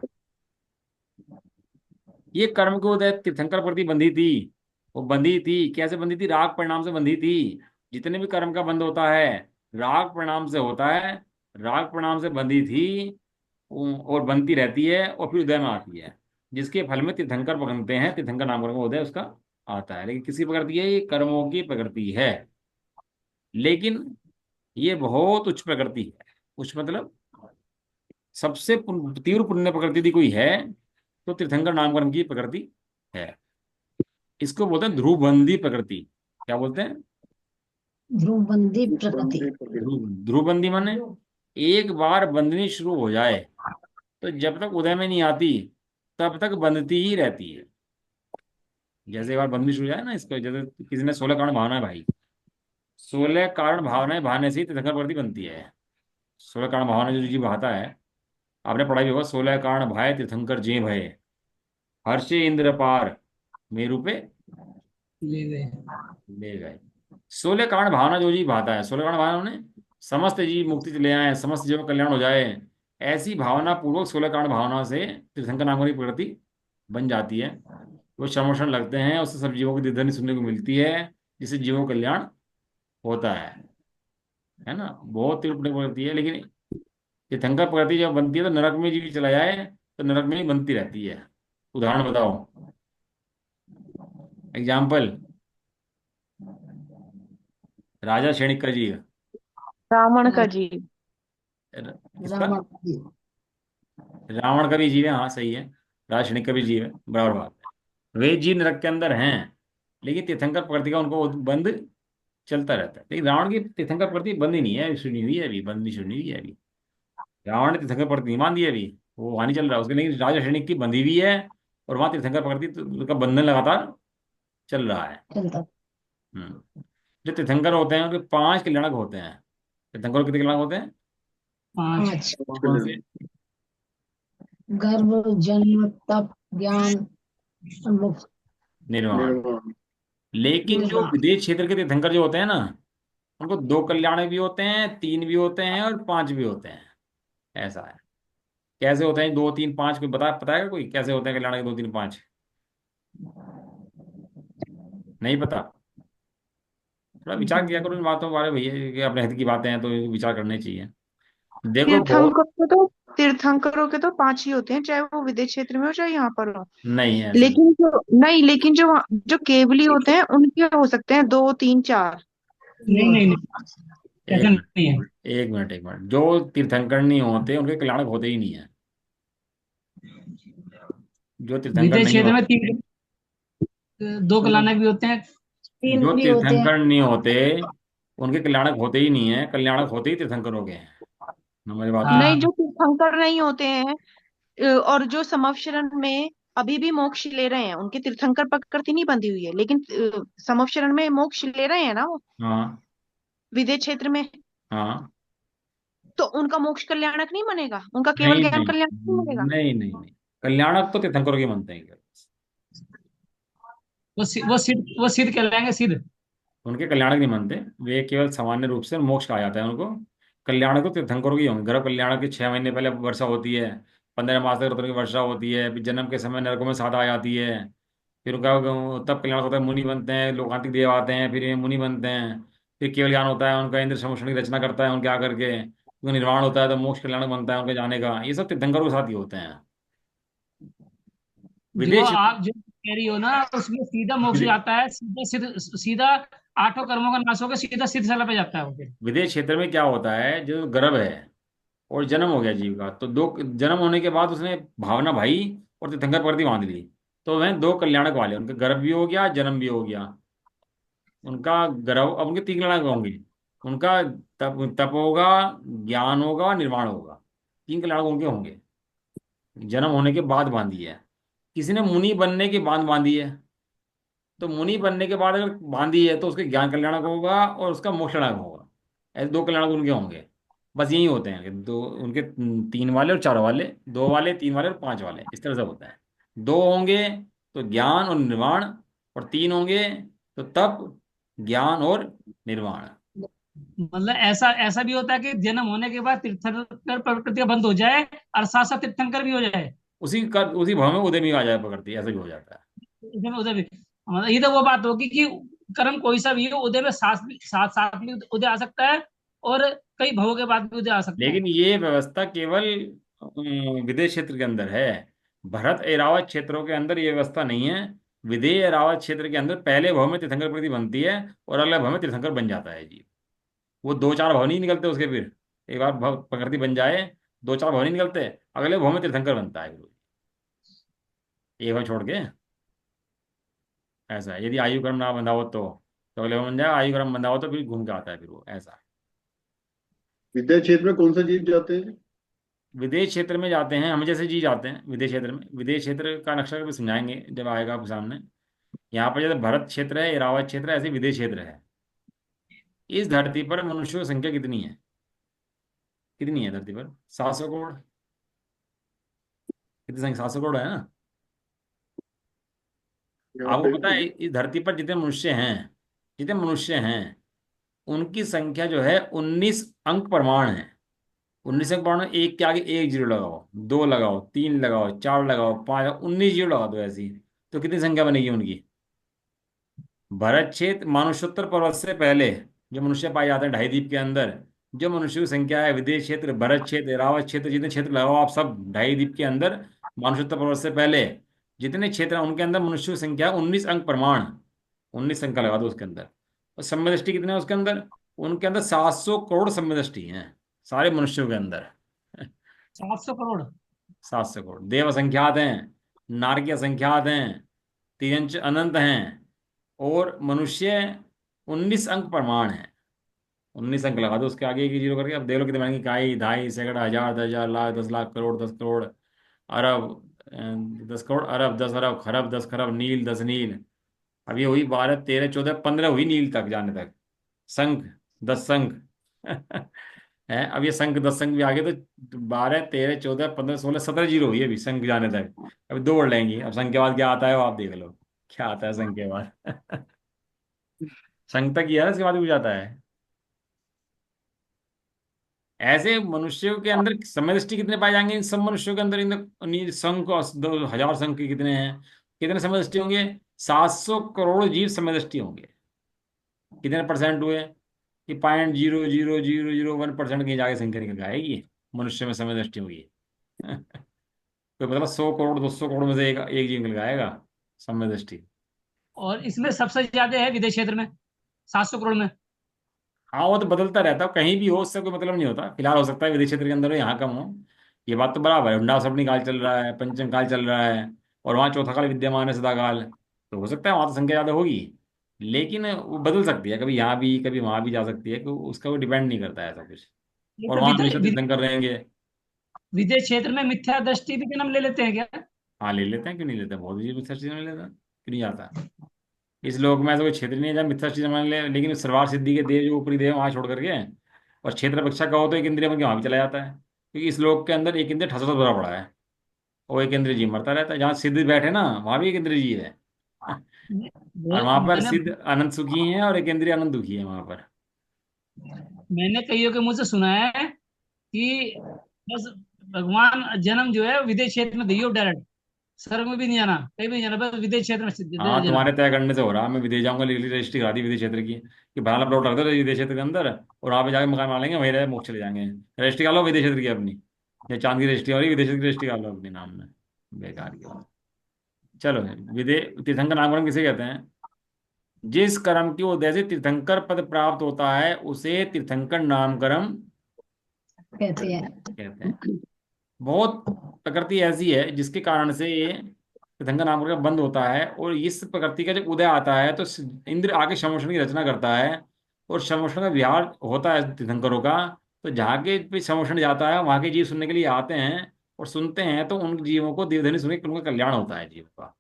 ये कर्म को उदय तीर्थंकर प्रति बंधी थी। वो बंधी थी, कैसे बंधी थी, राग परिणाम से बंधी थी। जितने भी कर्म का बंध होता है राग परिणाम से होता है। राग परिणाम से बंधी थी और बनती रहती है और फिर उदय में आती है। जिसके फल में तीर्थंकर बनते हैं, तीर्थंकर नाम कर्म उदय उसका आता है। लेकिन किसी प्रकृति है, ये कर्मों की प्रकृति है। लेकिन ये बहुत उच्च प्रकृति है। उच्च मतलब सबसे तीव्र पुण्य प्रकृति यदि कोई है तो तीर्थंकर नामकरण की प्रकृति है। इसको बोलते हैं ध्रुवबंदी प्रकृति। क्या बोलते हैं। ध्रुवबंदी प्रकृति। बंदी प्रकृति। ध्रुवबंदी माने एक बार बंधनी शुरू हो जाए तो जब तक उदय में नहीं आती तब तक बंधती ही रहती है। जैसे एक बार बंधनी शुरू हो जाए ना, इसको जैसे किसी ने 16 कारण भावना है भाई। 16 कारण भावनाएं भावने से ही तीर्थंकर प्रकृति बनती है। 16 कारण भावना जो जीव भाता है, आपने पढ़ा भी होगा। 16 कारण भाए तीर्थंकर जे भये, हर्षे इंद्र पार मेरु पे ले गए। ले गए। 16 कारण भावना जो जी भाता है, 16 कारण भावना ने समस्त जीव मुक्ति ले आए, समस्त जीवों का कल्याण हो जाए, ऐसी भावना पूर्वक 16 कारण भावना से तीर्थंकर नाम की प्रकृति बन जाती है। वो श्रमोषण लगते हैं, उससे सब जीवों की दीर्घनी सुनने को मिलती है, जिससे जीवों का कल्याण होता है ना। बहुत तीव्र प्रकृति है। लेकिन तीर्थंकर प्रकृति जब बनती है तो नरक में जीव चला जाए तो नरक में ही बनती रहती है। उदाहरण बताओ, एग्जाम्पल। राजा क्षणिक का जीव। रावण का जीव। किसका। रावण रावण का भी जीव है, हाँ सही है। राजा क्षणिक का भी जीव है, बराबर बात है। वे जीव नरक के अंदर हैं, लेकिन तीर्थंकर प्रकृति का उनको बंद चलता रहता है। लेकिन रावण की तीर्थंकर प्रकृति बंद ही नहीं है, सुनी हुई है अभी, बंद नहीं सुनी हुई है अभी। रावण ने तीर्थंकर प्रकृति नहीं मान दी है अभी, वो वहां नहीं चल रहा है उसके। लेकिन राजा क्षणिक की बंधी हुई है और वहां तीर्थंकर प्रकृति का बंधन लगातार चल रहा है। चलता। जो तीर्थंकर होते हैं उनके 5 कल्याणक होते हैं। तीर्थंकर कितने कल्याणक होते हैं। 5। पांच। कौन से। गर्भ, जन्म, तप, ज्ञान और मोक्ष। निर्वाण। निर्वाण। लेकिन जो निर्वाण। विदेश क्षेत्र के तीर्थंकर जो होते हैं ना, उनको 2 कल्याण भी होते हैं, 3 भी होते हैं और 5 भी होते हैं। ऐसा है। कैसे होते हैं 2 3 5, कोई बताएगा कोई कैसे होते हैं कल्याण के 2 3 5। नहीं पता। थोड़ा विचार किया करो इन बातों के बारे में भैया, कि अपने हित की बातें हैं तो विचार करने चाहिए। देखो बहुत। तीर्थंकरों के तो 5 ही होते हैं, चाहे वो विदेश क्षेत्र में हो चाहे यहाँ पर हो। नहीं है ऐसा नहीं। लेकिन जो जो केवली होते हैं उनके हो सकते हैं 2 3 4। नहीं नहीं नहीं, एक ऐसा मिनट नहीं है। एक मिनट एक मिनट, जो तीर्थंकर नहीं होते उनके कल्याणक होते ही नहीं है। जो तीर्थंकर विदेश नहीं क्षेत्र में होते, 3, 2 कलानक भी होते हैं। तीन जो भी होते हैं। तीर्थंकर नहीं होते उनके कल्याणक होते ही नहीं है। कल्याणक होते ही तीर्थंकरों के हैं। हमारी बात समझ। नहीं, जो हाँ, तीर्थंकर नहीं होते हैं और जो समवशरण में अभी भी मोक्ष ले रहे हैं, उनके तीर्थंकर प्रकृति नहीं बंधी हुई है, लेकिन समवशरण में मोक्ष ले रहे हैं ना वो, हाँ विदेश क्षेत्र में। हाँ। तो उनका मोक्ष कल्याणक नहीं बनेगा, उनका केवल नहीं ज्ञान नहीं कल्याणक नहीं बनेगा। नहीं नहीं नहीं, कल्याणक तो तीर्थंकरों के मनते हैं केवल। वो सिद्ध कहलाएंगे, सिद्ध। उनके कल्याणक नहीं मानते। वे केवल सामान्य रूप से मोक्ष कहा जाता है उनको। कल्याणक तो तीर्थंकरों की होंगे। गर्भ कल्याणक के 6 महीने पहले वर्षा होती है, 15 मास तक रुद्र की वर्षा होती है, फिर जन्म के समय नरकों में साधा आ जाती है। फिर उनका तब कल्याण होता है, मुनि बनते हैं, लोकांतिक देव आते हैं, फिर ये मुनि बनते हैं। फिर केवल ज्ञान होता है उनका, इंद्र समूषण की रचना करता है उनके आकर के, उनका निर्वाण होता है तो मोक्ष कल्याणक बनता है उनके जाने का। ये सब तीर्थंकरों के साथ ही होते हैं। जो विदेश आप जो कह रही हो ना, उसमें सीधा मोक्ष जाता है, सीधा सिद्ध, सीधा 8 कर्मों का नाश होकर सीधा सिद्ध साला पे जाता है वो फिर। विदेश क्षेत्र में क्या होता है, जो गर्भ है और जन्म हो गया जीव का, तो 2 जन्म होने के बाद उसने भावना भाई और तीर्थंकर प्रति बांध ली। तो वह 2 कल्याणक वाले, उनका गर्भ भी हो गया, जन्म भी हो गया। उनका गर्भ, अब उनके 3 कल्याणक होंगे। उनका तप तप होगा, ज्ञान होगा, निर्वाण होगा। 3 कल्याण उनके होंगे। जन्म होने के बाद बांधी है। किसी ने मुनि बनने की बांध बांधी है, तो मुनि बनने के बाद अगर बांधी है तो उसके ज्ञान कल्याणक होगा और उसका मोक्ष कल्याणक होगा। ऐसे 2 कल्याणक उनके होंगे। बस यही होते हैं कि दो उनके, 3 वाले और 4 वाले, 2 वाले, 3 वाले और 5 वाले, इस तरह से होता है। 2 होंगे तो ज्ञान और निर्वाण, और 3 होंगे तो तप, ज्ञान और निर्वाण। मतलब ऐसा ऐसा भी होता है कि जन्म होने के बाद तीर्थंकर प्रकृति बंद हो जाए और साथ साथ तीर्थंकर भी हो जाए। उसी भाव में उदय भी आ जाए प्रकृति, ऐसा भी हो जाता है। उदय में उदय भी, मतलब ये तो वो बात होगी कि कर्म कोई सा भी हो, उदय में साथ साथ भी उदय आ सकता है, और कई भवों के बाद भी उदय आ सकता है। लेकिन ये व्यवस्था केवल विदेश क्षेत्र के अंदर है। भरत एरावत क्षेत्रों के अंदर ये व्यवस्था नहीं है। विदेह एरावत क्षेत्र के अंदर पहले भव में तीर्थंकर प्रकृति बनती है और अगले भव में तीर्थंकर बन जाता है जी। वो 2-4 भव नहीं निकलते उसके फिर। एक बार भव प्रकृति बन जाए, 2-4 भव नहीं निकलते, अगले भव में तीर्थंकर बनता है फिर, एक भव छोड़ के। ऐसा है, यदि आयु क्रम ना बंधा हो तो अगले भव बन जाए, आयु क्रम बंधा हो तो फिर घूम के आता है फिर वो, ऐसा है। विद्या क्षेत्र में कौन सा जीव जाते हैं? विदेश क्षेत्र में जाते हैं, हम जैसे जी जाते हैं विदेश क्षेत्र में। विदेश क्षेत्र का नक्शा भी समझाएंगे जब आएगा आपके सामने। यहाँ पर जैसे भरत क्षेत्र है, इरावत क्षेत्र है, ऐसे विदेश क्षेत्र है। इस धरती पर मनुष्यों की संख्या कितनी है? कितनी है धरती पर? 700 करोड़। कितनी संख्या? 700 करोड़ है ना। यहाँ आपको पे पता है इस धरती पर जितने मनुष्य हैं उनकी संख्या जो है 19 अंक प्रमाण है। 19 अंक प्रमाण में एक के आगे एक जीरो लगाओ, 2 लगाओ, 3 लगाओ, 4 लगाओ, 5 लगाओ, 19 जीरो लगा दो ऐसी। तो कितनी संख्या बनेगी उनकी? भरत क्षेत्र मानुषोत्तर पर्वत से पहले जो मनुष्य पाए जाते हैं ढाई द्वीप के अंदर, जो मनुष्य की संख्या है, विदेश क्षेत्र, भरत क्षेत्र, रावत क्षेत्र, जितने क्षेत्र लगाओ आप सब ढाई द्वीप के अंदर, मानुषोत्तर पर्वत से पहले जितने क्षेत्र हैं उनके अंदर मनुष्य की संख्या 19 अंक प्रमाण। 19 संख्या लगा दो उसके अंदर। और सम्य दृष्टि कितने हैं उसके अंदर? उनके अंदर 700 करोड़ सम्य दृष्टि हैं सारे मनुष्यों के अंदर। 700 करोड़। 700 करोड़ देव असंख्यात हैं, नारकी असंख्यात हैं, तिरंच अनंत हैं, और मनुष्य 19 अंक प्रमाण है। 19 अंक लगा दो उसके आगे एक जीरो करके। अब देख लो कितने बनेंगे, इकाई, ढाई, सैकड़ा, हजार, 10,000, लाख, 10 लाख, करोड़, 10 करोड़, अरब, 10 करोड़, अरब, 10 अरब, खरब, 10 खरब, नील, 10 नील। अब ये हुई 12, 13, 14, 15 हुई नील तक जाने तक। संख, 10 संख। है, अब ये संख 10 संख भी आगे तो 12, 13, 14, 15, 16, 17 जीरो हुई है अभी संख जाने तक। अभी 2 बढ़ लेंगी। अब संख के बाद क्या आता है वो आप देख लो, क्या आता है संख के बाद। संख तक ही है ना, इसके बाद भी जाता है। ऐसे मनुष्यों के अंदर समय दृष्टि कितने पाए जाएंगे इन सब मनुष्यों के अंदर? इन संख और 2,000 संख के कितने हैं? कितने समय दृष्टि होंगे? 700 करोड़ जीव समय दृष्टि होंगे। कितने परसेंट हुए? कि 0.00001% की जाके संख्या निकल के आएगी मनुष्य में समय दृष्टि होगी। तो मतलब 100 करोड़, 200 करोड़ में से एक एक जीव निकल के आएगा समय दृष्टि। और इसमें सबसे ज्यादा है विदेश क्षेत्र में, 700 करोड़ में। हाँ, वो तो बदलता रहता है, कहीं भी हो उससे कोई मतलब नहीं होता। फिलहाल हो सकता है विदेश क्षेत्र के अंदर हो, यहाँ कम हो। ये बात तो बराबर है। हुंडा सपनी काल चल रहा है, पंचम काल चल रहा है, और वहाँ चौथा काल विद्यमान है, सदा काल। तो हो सकता है वहाँ तो संख्या ज़्यादा होगी, लेकिन वो बदल सकती है, कभी यहाँ भी कभी वहाँ भी जा सकती है, तो उसका कोई डिपेंड नहीं करता है ऐसा कुछ। ये और तो वहाँ हमेशा तीर्थंकर रहेंगे। विदेश क्षेत्र में मिथ्या दृष्टि भी जन्म ले लेते हैं क्या? हाँ, ले लेते हैं, क्यों नहीं लेते हैं? बहुत अजीब मिथ्या में लेते हैं, क्यों नहीं आता? इस लोक में ऐसा कोई क्षेत्र नहीं है जहाँ मिथ्या चीज मान ले, लेकिन सर्वार सिद्धि के देव जो ऊपरी देव वहां छोड़ करके, और क्षेत्र अपेक्षा का हो तो एक इंद्रिय बन के वहां भी चला जाता है, क्योंकि इस लोक के अंदर एक इंद्रिय ठसठस भरा पड़ा है, और एक इंद्रिय जी मरता रहता है। जहाँ सिद्ध बैठे ना वहां भी एक इंद्रिय जी है। और वहां पर मैंने सिद्ध अनंत सुखी है और एक इंद्रिय अनंत दुखी है वहां पर। मैंने कईयों के मुंह से सुना है कि बस भगवान जन्म जो है विदेश क्षेत्र में दियो डायरेक्ट, स्वर्ग में भी नहीं जाना, कहीं भी नहीं जाना, बस विदेश क्षेत्र में हाँ, जन्म। तुम्हारे तय करने से हो रहा। मैं विदेश जाऊंगा, लिख ली रजिस्ट्री करा दी विदेश क्षेत्र की कि भाला प्लॉट रख दो विदेश क्षेत्र के अंदर, और वहां पे जाके मकान बना लेंगे, वहीं रहे मोक्ष चले जाएंगे। रजिस्ट्री कर लो विदेश क्षेत्र की अपनी, या चांद की रजिस्ट्री हो रही विदेश क्षेत्र की रजिस्ट्री कर लो अपने नाम में। बेकार की बात। चलो, तीर्थंकर नामकरण किसे कहते हैं? जिस कर्म की उदय से तीर्थंकर पद प्राप्त होता है उसे तीर्थंकर नामकरण कहते हैं। कहते हैं। बहुत प्रकृति ऐसी है जिसके कारण से ये तीर्थंकर नामकरण बंद होता है, और इस प्रकृति का जब उदय आता है तो इंद्र आके समोषण की रचना करता है, और समोषण का विहार होता है तीर्थंकरों का। तो जहाँ के भी समोषण जाता है वहाँ के जीव सुनने के लिए आते हैं और सुनते हैं, तो उन जीवों को देवधनी सुन के उनका कल्याण होता है जीव का।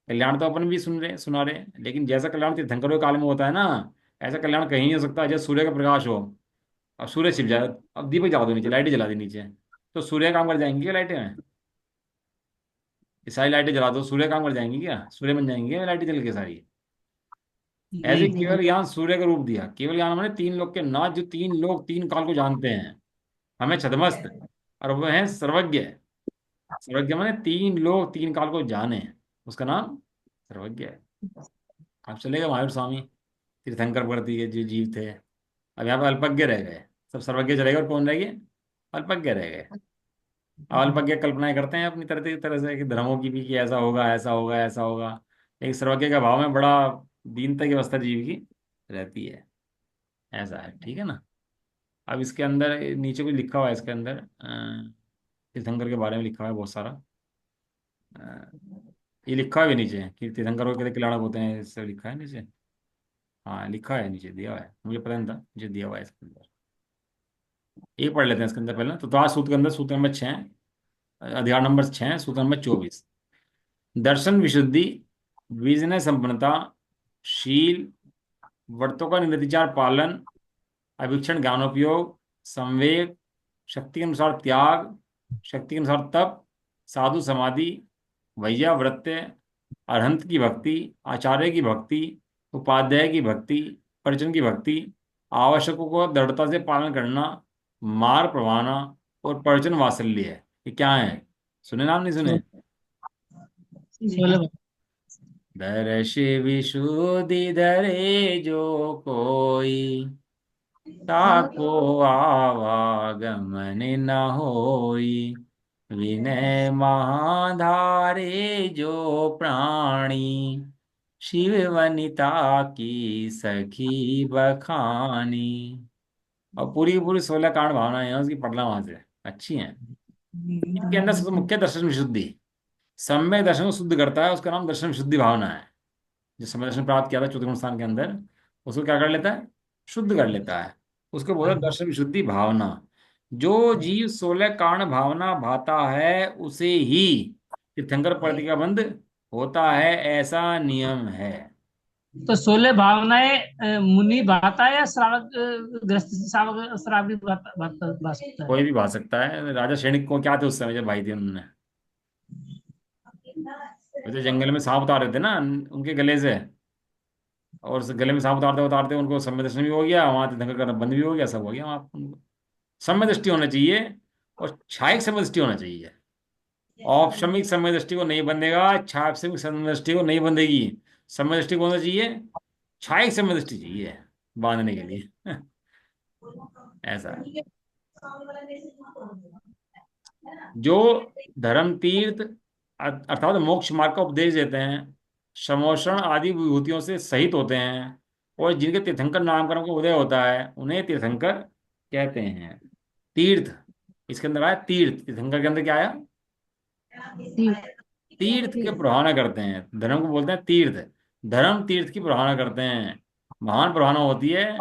कल्याण तो अपन भी सुन रहे सुना रहे हैं, लेकिन जैसा कल्याण तीर्थंकरों के काल में होता है ना, ऐसा कल्याण कहीं नहीं हो सकता। जैसे सूर्य का प्रकाश हो, अब सूर्य छिप जाए, अब दीपक जला दो नीचे, लाइटें जला दी नीचे, तो सूर्य काम कर जाएंगी क्या लाइटें में? ये सारी लाइटें जला दो, सूर्य काम कर जाएंगी क्या? सूर्य बन जाएंगी क्या लाइटें जल के सारी? ऐसे नहीं। केवल ज्ञान सूर्य का रूप दिया। केवल ज्ञान मैंने तीन लोग के नाथ, जो तीन लोग तीन काल को जानते हैं, हमें छदमस्त, और वह है सर्वज्ञ। सर्वज्ञ मैंने तीन लोग तीन काल को जाने, उसका नाम सर्वज्ञ है। अब चलेगा महावीर स्वामी तीर्थंकर प्रगति के जो जीव थे, अब यहाँ पे अल्पज्ञ रह गए। सब सर्वज्ञ चले गए और कौन रह गए? अल्पज्ञ रह गए। अब अल्पज्ञ कल्पनाएं करते हैं अपनी तरह से कि धर्मों की भी, कि ऐसा होगा ऐसा होगा ऐसा होगा। लेकिन सर्वज्ञ का भाव में बड़ा दीनता की अवस्था जीव की रहती है। ऐसा है, ठीक है ना। अब इसके अंदर नीचे कुछ लिखा हुआ है, इसके अंदर तीर्थंकर के बारे में लिखा हुआ है बहुत सारा। अ, ये लिखा है भी नीचे कि तीर्थंकर को कितने कल्याणक होते हैं, इससे लिखा है नीचे। हाँ लिखा है, नीचे दिया हुआ है, मुझे पता नहीं था, मुझे दिया हुआ है इसके अंदर। एक पढ़ लेते हैं इसके अंदर पहले तो आज सूत्र के अंदर, सूत्र नंबर 6, अध्याय नंबर 6, सूत्र नंबर 24। दर्शन विशुद्धि, विजनय संपन्नता, शील, व्रतों का निर्विचार पालन, अभिक्षण ज्ञानोपयोग, संवेग, शक्ति के अनुसार त्याग, शक्ति के अनुसार तप, साधु समाधि, वैयावृत्य, अरहंत की भक्ति, आचार्य की भक्ति, उपाध्याय की भक्ति, परिजन की भक्ति, आवश्यकों को दृढ़ता से पालन करना, मार प्रवाहना और परिजन वात्सल्य है। ये क्या है? सुने नाम नहीं सुने? बोले दर्श विशुद्धि धरे जो कोई, ताको आवागमन न होई। विनय महाधारे जो प्राणी, शिव वनिता की सखी बखानी। और पूरी की पूरी 16 कांड भावनाएं हैं उसकी, पढ़ना वहां से, अच्छी हैं। इनके अंदर सबसे मुख्य दर्शन विशुद्धि, सम्यक दर्शन को शुद्ध करता है, उसका नाम दर्शन विशुद्धि भावना है। जो समय दर्शन प्राप्त किया था चौथे गुण स्थान के अंदर, उसको क्या कर लेता है? शुद्ध कर लेता है। उसको बोलते हैं दर्शन विशुद्धि भावना। जो जीव 16 कारण भावना भाता है उसे ही तीर्थंकर प्रति का बंध होता है, ऐसा नियम है। तो 16 भावनाएं मुनि भाता है या श्रावक गृहस्थ श्रावक श्रावणी भाता सकता है? कोई भी भा सकता है। राजा सैनिक को क्या थे उस समय जब भाई थे उन्होंने? वो तो जंगल में सांप उतार रहे थे ना उनके गले से, और उस गले में सांप उतारते उतारते उनको सम्य दर्शन भी हो गया, वहां तीर्थंकर करना बंद भी हो गया, सब हो गया वहां। उनको सम्य दृष्टि होना चाहिए और छायिक समय दृष्टि होना चाहिए। औपशमिक समय दृष्टि को नहीं बंधेगा, छायाक्षमिक समय दृष्टि को नहीं बंधेगी। समय दृष्टि को होना चाहिए, छायिक समय दृष्टि चाहिए बांधने के लिए। ऐसा है। जो धर्म तीर्थ अर्थात मोक्ष मार्ग का उपदेश देते हैं, समोषण आदि विभूतियों से सहित होते हैं, और जिनके तीर्थंकर नामकरण का उदय होता है, उन्हें तीर्थंकर कहते हैं। तीर्थ, इसके अंदर आया तीर्थ, तीर्थंकर के अंदर क्या आया? तीर्थ की प्रभावना करते हैं, धर्म को बोलते हैं तीर्थ। धर्म तीर्थ की प्रभावना करते हैं, महान प्रभावना होती है,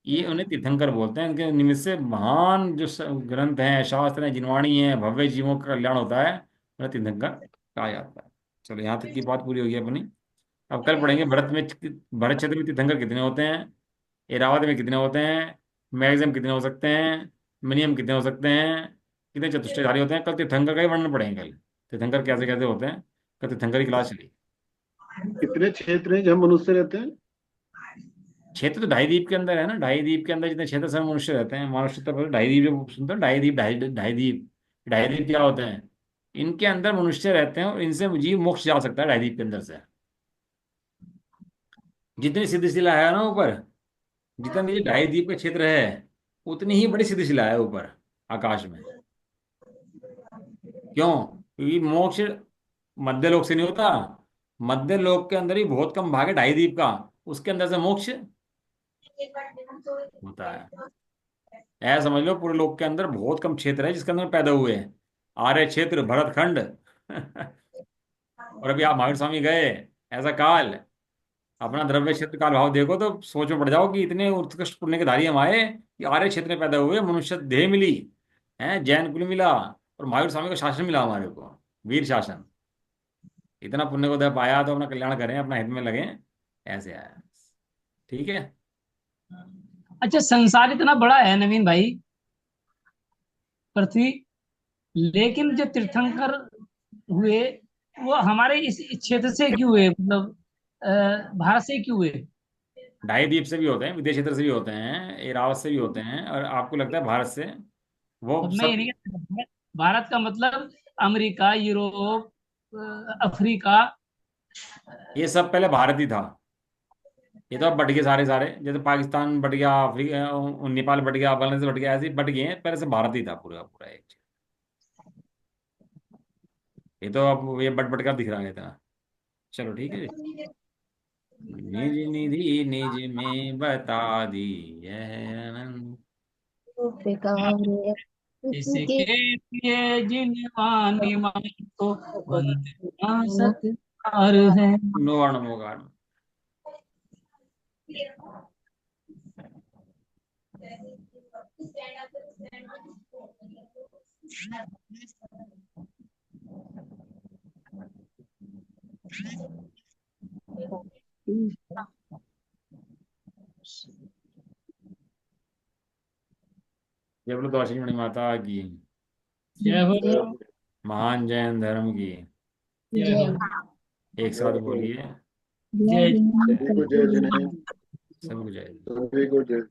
ये उन्हें तीर्थंकर बोलते हैं। इनके निमित्त से महान जो ग्रंथ हैं, शास्त्र हैं, जिनवाणी है, भव्य जीवों का कल्याण होता है, उन्हें तीर्थंकर कहा जाता है। चलो यहाँ तक की बात पूरी होगी अपनी। अब कल पढ़ेंगे भरत क्षेत्र में तीर्थंकर कितने होते हैं, एरावत में कितने होते हैं, मैक्सिमम कितने हो सकते हैं, मिनिमम कितने हो सकते हैं, कितने चतुष्टयधारी होते हैं। कल तीर्थंकर का ही वर्णन पढ़ेंगे। कल तीर्थंकर कैसे कैसे होते हैं, कल तीर्थंकर की क्लास चली। कितने क्षेत्र हैं जहाँ मनुष्य रहते हैं? क्षेत्र तो ढाई द्वीप के अंदर है ना, ढाई द्वीप के अंदर जितने क्षेत्र सब मनुष्य रहते हैं। मनुष्य तो ढाई द्वीप जो सुनते हो, ढाई द्वीप, ढाई द्वीप। ढाई द्वीप क्या होते हैं? इनके अंदर मनुष्य रहते हैं और इनसे जीव मोक्ष जा सकता है ढाई द्वीप के अंदर से। जितनी सिद्ध शिला है ना ऊपर, जितना नीचे ढाई द्वीप का क्षेत्र है, उतनी ही बड़ी सिद्ध शिला है ऊपर आकाश में। क्यों? क्योंकि मोक्ष मध्य लोक से नहीं होता। मध्य लोक के अंदर ही बहुत कम भाग है ढाई द्वीप का, उसके अंदर से मोक्ष होता है। ऐसा समझ लो पूरे लोक के अंदर बहुत कम क्षेत्र है जिसके अंदर पैदा हुए हैं। आर्य क्षेत्र, भरतखंड। और अभी आप महावीर स्वामी गए, ऐसा काल, अपना द्रव्य क्षेत्र काल भाव देखो तो सोच में पड़ जाओ कि इतने उत्कृष्ट पुण्य के धारी हम आए कि आर्य क्षेत्र में पैदा हुए, मनुष्य देह मिली है, जैन कुल मिला, और महावीर स्वामी का शासन मिला हमारे को, वीर शासन। इतना पुण्य को दे पाया तो अपना कल्याण करें, अपना हित में लगे, ऐसे आया। ठीक है। अच्छा, संसार इतना बड़ा है नवीन भाई, पृथ्वी, लेकिन जो तीर्थंकर हुए वो हमारे इस क्षेत्र से क्यों हुए, मतलब भारत से क्यों हुए? ढाई द्वीप से भी होते हैं, विदेश क्षेत्र से भी होते हैं, एरावत से भी होते हैं, और आपको लगता है भारत से? वो अब मैं ये सब, नहीं कह सकता, भारत का मतलब अमेरिका, यूरोप, अफ्रीका। ये सब पहले भारत ही था। ये तो अब बट गए सारे सारे, जैसे पाकिस्तान बट गया, अफ्रीका, नेपाल बट गया, बांग्लादेश बट गया, ऐसे ही बट गए हैं, पहले से भारत ही था पूरा का पूरा एक। ये तो अब ये बट बट का दिख रहा है इतना। चलो ठीक है जी। निज निधि निज में बता दी यह आनंद। बेकार है किसके इसके लिए जिनवानी मान तो वंदना सत्कार है। नो वर्ण नो गान। जय बोलो द्वाशी मणि माता की, जय हो। जय महान जैन धर्म की। जय जय हो। एक साथ बोलिए। जय जय जिनेन्द्र सभी को जय जी। जिनेन्द्र, सबको जय। सभी को जय।